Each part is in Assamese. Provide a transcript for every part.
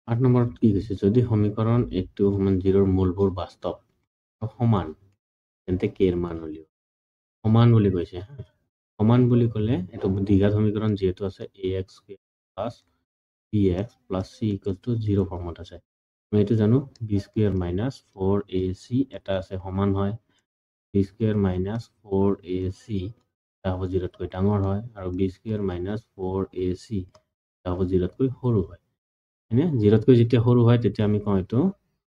8 নম্বৰত কি কৈছে, যদি সমীকৰণ 1 সমান 0 মূলবোৰ বাস্তৱ সমান তেন্তে k এর মান উলিয়াও। সমান বুলি কৈছে হা। সমান বুলি ক'লে এইটো দ্বিঘাত সমীকৰণ যিহেতু আছে ax plus bx plus c equal to 0 ফৰ্মত আছে। আমি এইটো জানো b স্কুৱেৰ মাইনাছ 4ac এটা আছে সমান হয়, b স্কুৱেৰ মাইনাছ 4ac এটা হ'ব 0তকৈ ডাঙৰ হয়, আৰু b স্কুৱেৰ মাইনাছ 4ac এটা হ'ব 0তকৈ সৰু হয়। হয়নে? 0তকৈ যেতিয়া সৰু হয় তেতিয়া আমি কওঁ এইটো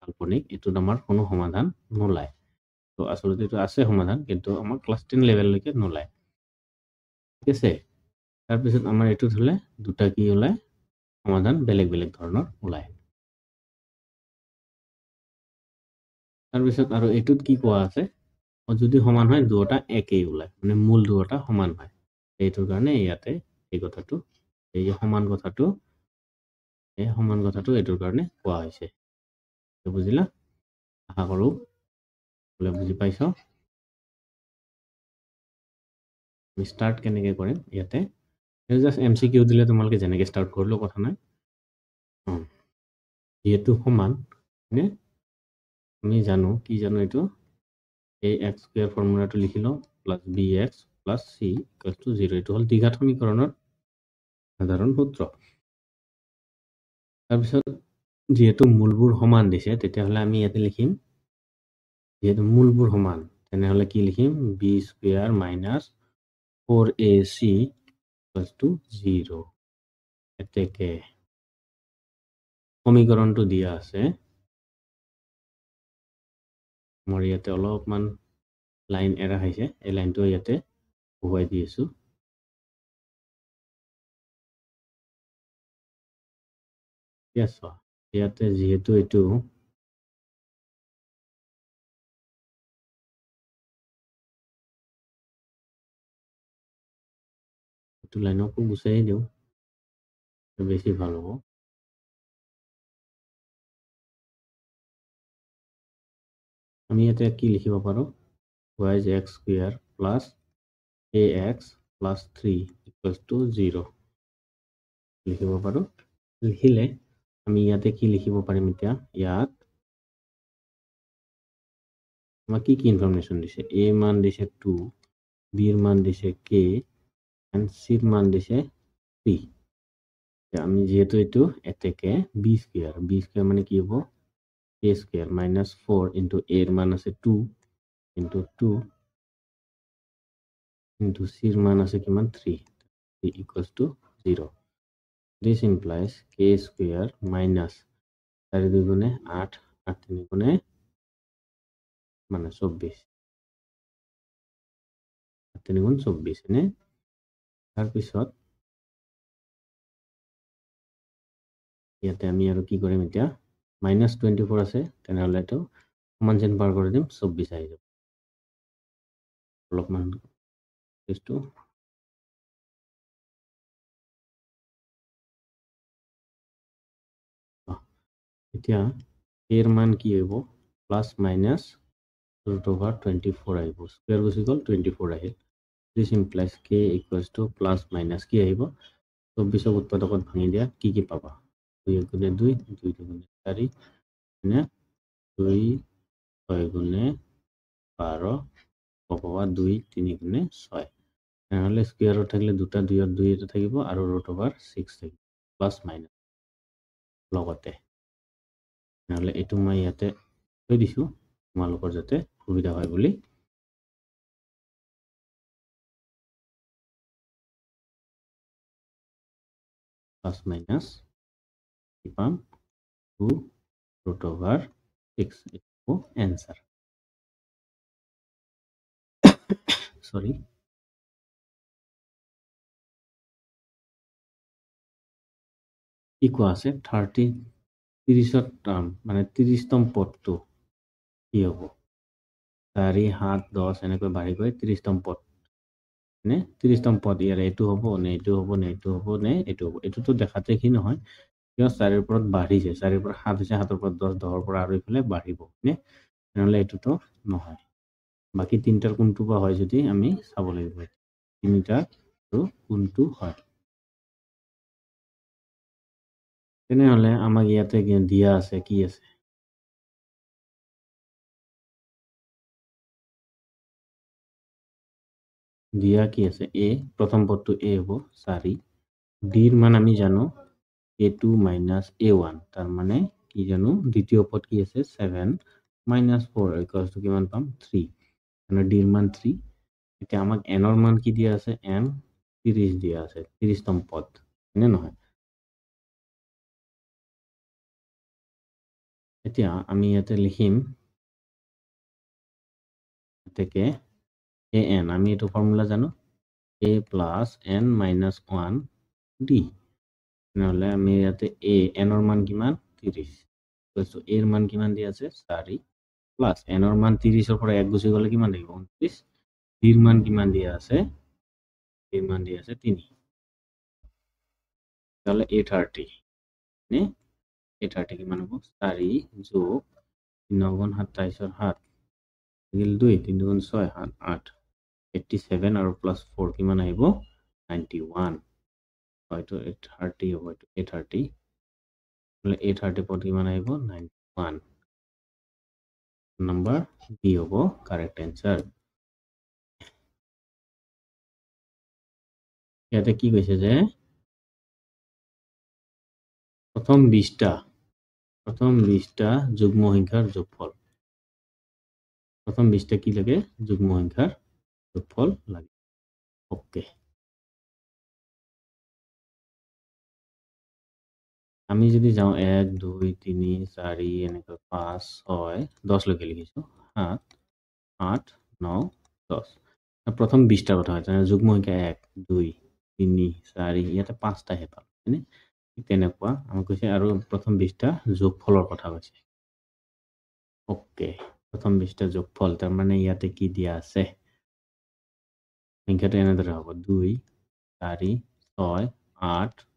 কাল্পনিক, এইটোত আমাৰ কোনো সমাধান নোলায়। তো আচলতে এইটো আছে সমাধান, কিন্তু আমাৰ ক্লাছ 10 লেভেললৈকে নোলায়। ঠিক আছে? তাৰপিছত আমাৰ এইটোত হ'লে দুটা কি ওলায়, সমাধান বেলেগ বেলেগ ধৰণৰ ওলায়। তাৰপিছত আৰু এইটোত কি কোৱা আছে, যদি সমান হয় দুয়োটা একেই ওলায়, মানে মূল দুয়োটা সমান হয়। এইটোৰ কাৰণে ইয়াতে এই কথাটো, এই সমান কথাটো এইটোৰ কাৰণে কোৱা হৈছে। বুজিলা? আশা কৰোঁ বোলে বুজি পাইছ। আমি ষ্টাৰ্ট কেনেকৈ কৰিম ইয়াতে, জাষ্ট MCQ দিলে তোমালোকে যেনেকৈ ষ্টাৰ্ট কৰিলেও কথা নাই। যিহেতু সমান, হয়নে? আমি জানো কি জানো, এইটো ax স্কুৱেৰ ফৰ্মুলাটো লিখি লওঁ plus bx plus c equal to 0। এইটো হ'ল দ্বিঘাত সমীকৰণৰ সাধাৰণ সূত্ৰ। তাৰপিছত যিহেতু মূলবোৰ সমান দিছে, তেতিয়াহ'লে আমি ইয়াতে লিখিম, যিহেতু মূলবোৰ সমান তেনেহ'লে কি লিখিম, b square minus 4ac equal to 0। এতেকে সমীকৰণটো দিয়া আছে, মোৰ ইয়াতে অলপমান লাইন এৰা খাইছে, এই লাইনটো ইয়াতে বহুৱাই দি আছো। ইয়াতে যিহেতু এইটো লাইনকো গুচাই দিওঁ, বেছি ভাল হ'ব। আমি ইয়াতে কি লিখিব পাৰোঁ, y is x square plus ax plus 3 equal to 0 লিখিব পাৰোঁ। লিখিলে আমি ইয়াতে কি লিখিব পাৰিম, এতিয়া ইয়াত আমাক কি কি ইনফৰমেশ্যন দিছে, a মান দিছে 2, b ৰ মান দিছে k, এণ্ড c ৰ মান দিছে 3। আমি যিহেতু এইটো এতেকে b স্কুৱেৰ মানে কি হ'ব, a square minus 4 into a ৰ মান আছে 2 ইণ্টু 2 ইণ্টু c ৰ মান আছে কিমান 3 equals to 0। This implies k square minus 4 2 গুণে 8, 8 3 গুণে মানে 24, 3 গুণ 24 নে। তাৰপিছত ইয়াতে আমি আৰু কি কৰিম, এতিয়া মাইনাছ 24 আছে, তেনেহ'লে এইটো সমান চিন পাৰ কৰি দিম, 24 আহি যাব। অলপমান এতিয়া k ৰ মান কি হ'ব, প্লাছ মাইনাছ ৰুট অভাৰ 24 আহিব, স্কুৱেৰ গুচি গ'ল 24 আহিল। This implies k equals to plus minus কি আহিব, 24ক উৎপাদকত ভাঙি দিয়া, কি কি পাবা, 2 গুণে 2, 2 গুণে 4, 2 6 গুণে 12, পাবা 2 3 গুণে 6। তেনেহ'লে স্কুৱেৰত থাকিলে দুটা 2ত 2 এটা থাকিব, আৰু ৰুট অভাৰ 6 থাকিব, প্লাছ মাইনাছ লগতে। তেনেহ'লে এইটো মই ইয়াতে থৈ দিছোঁ, তোমালোকৰ যাতে সুবিধা হয় বুলি। প্লাছ মাইনাছ কি পাম, 2 ৰুট অভাৰ 6 এইটো এনচাৰ। সৰি, কি কোৱা আছে, 30ত মানে 30তম পদটো কি হ'ব, 4 7 10 এনেকৈ বাঢ়ি গৈ 30তম পদ নে, 30তম পদ ইয়াৰ এইটো হ'ব নে এইটো হ'ব নে এইটো হ'ব নে এইটো হ'ব। এইটোতো দেখাতে কি নহয়, কিয় 4ৰ ওপৰত বাঢ়িছে, 4ৰ পৰা 7 হৈছে, 7ৰ পৰা 10, 10ৰ পৰা আৰু এইফালে বাঢ়িব নে, তেনেহ'লে এইটোতো নহয়। বাকী তিনিটাৰ কোনটো বা হয় যদি আমি চাব লাগিব, তিনিটাৰ কোনটো হয়। তেনেহলে আমাক ইয়াতে দিয়া আছে কি আছে দিয়া কি আছে a প্রথম পদটো a হব 4 ডির মান আমি জানো a2 minus a1 তার মানে কি জানো দ্বিতীয় পদ কি আছে 7 minus 4 equals to কিমান পাম 3 মানে ডির মান 3 এতিয়া আমাক n এর মান কি দিয়া আছে n 30 দিয়া আছে 30 তম পদ নে নহয় এতিয়া আমি ইয়াতে লিখিম থেকে an আমি এটো ফর্মুলা জানো a plus n minus 1 d নহলে আমি ইয়াতে a n এর মান কিমান 30 তো এর মান কিমান দিয়া আছে 4 প্লাস n এর মান 30 এর পরে এক গুছি গলে কিমান থাকিব 29 d এর মান কিমান দিয়া আছে d এর মান দিয়া আছে 3 তাহলে a30 নে a30 কিমান হ'ব 4 যোগ 9 গুণ 7 27 7 গিল 2 3 গুণ 6 7 8 87 আৰু প্লাস 4 কিমান আহিব 91 হয়তো 30 হ'ব এটো a30 তাহলে a30 পদ কিমান আহিব 91 নাম্বার ডি হ'ব কারেক্ট অ্যান্সার ইয়াতে কি কৈছে যে প্রথম 20টা যুগ্ম সংখ্যার যোগফল প্রথম 20টা কি লাগে যুগ্ম সংখ্যার যোগফল লাগে ওকে আমি যদি যাও 1 2 3 4 এনেকৈ 5 6 10 লৈকে লিখিছো 7 8 9 10 প্রথম 20টা কথা হচ্ছে যুগ্ম সংখ্যা 1 2 3 4 ইয়াতে 5টা হে পাম মানে তেনেকুৱা আমি কৈছে আৰু প্ৰথম 20টা যোগফলৰ কথা কৈছে ওকে প্ৰথম 20টা যোগফল তাৰ মানে ইয়াতে কি দিয়া আছে সংখ্যাটো এনেদৰে হ'ব 2 4 6 8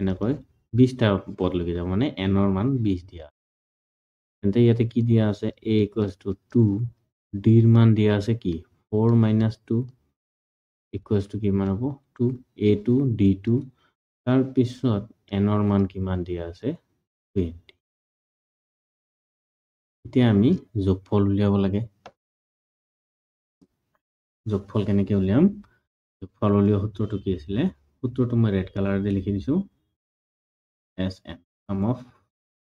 এনেকৈ 20টা পদ লৈকে যাব মানে n এর মান 20 দিয়া তেন্তে ইয়াতে কি দিয়া আছে a equals to 2 d এর মান দিয়া আছে কি 4 minus 2 equals to কিমান হ'ব 2 a2 d2 তাৰ পিছত n এর মান কিমান দিয়া আছে 20 এতিয়া আমি যোগফল উলিয়াব লাগে যোগফল কেনেকে উলিয়াম যোগফল উলিওৱা সূত্ৰটো কি আছিলে সূত্ৰটো মই ৰেড কালাৰেৰে লিখি দিছো sn sum of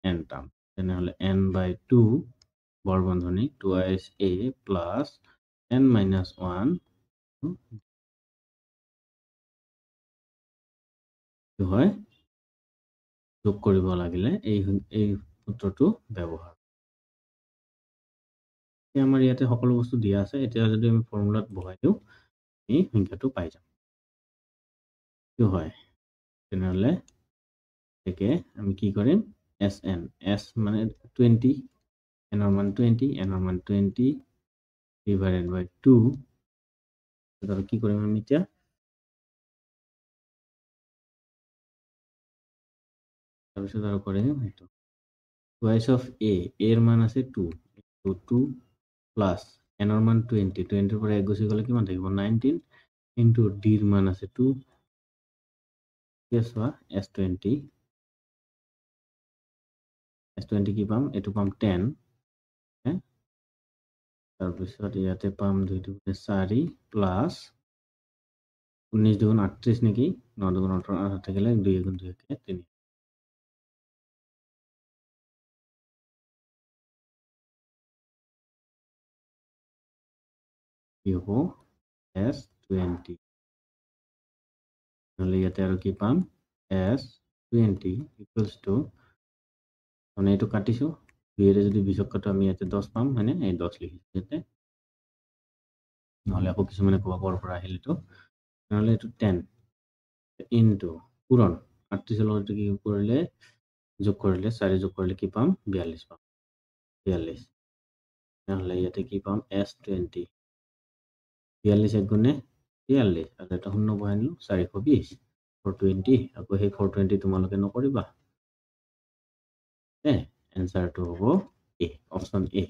n term তেনেহলে n by 2 বৰ্গবন্ধনী twice a plus n minus 1 হয় যোগ কৰিব লাগিলে এই সূত্ৰটো ব্যৱহাৰ আমাৰ ইয়াতে সকলো বস্তু দিয়া আছে এতিয়া যদি আমি ফৰ্মুলাত বহাই দিও এই সংখ্যাটো পাই যাম কি হয় তেনেহলে একে আমি কি কৰিম sn s মানে 20 n এৰ মান 20 n এৰ মান 20 divided by 2 তাহলে কি কৰিম আমি এতিয়া তাৰপিছত আৰু কৰিম এইটো twice of a এর মান আছে 2 so 2 plus n এর মান 20 20 এর পরে এক গুছি গলে কিমান থাকিব 19 into d এর মান আছে 2 কেসৱা s20 s20 কি পাম এটো পাম 10 হ্যাঁ তাৰপিছত ইয়াতে পাম 2 2 4 প্লাস 19 দুগুণ 38 নেকি 9 দুগুণ 18 থাকিলে 2 গুণ 2 কে 3 কি হ'ব s20 নহলে ইয়াতে আৰু কি পাম s20 equals to মানে এইটো কাটিছো 2 এর যদি 20 কাটো আমি ইয়াতে 10 পাম মানে এই 10 লিখিছো ইয়াতে নহলে আকৌ কিছুমানে ক'ব কৰ পৰা আহিল এটো নহলে এটো 10 into পূৰণ 38 এৰ লগত কি কৰিলে যোগ কৰিলে 4 যোগ কৰিলে কি পাম 42 পাম 42 নহলে ইয়াতে কি পাম s20 42 এক গুণে 43 আৰু এটা শূন্য বহাই নিলো 420 420 আকৌ সেই 420 তোমালোকে নকৰিবা এনসাৰটো হ'ব এ অপশন এ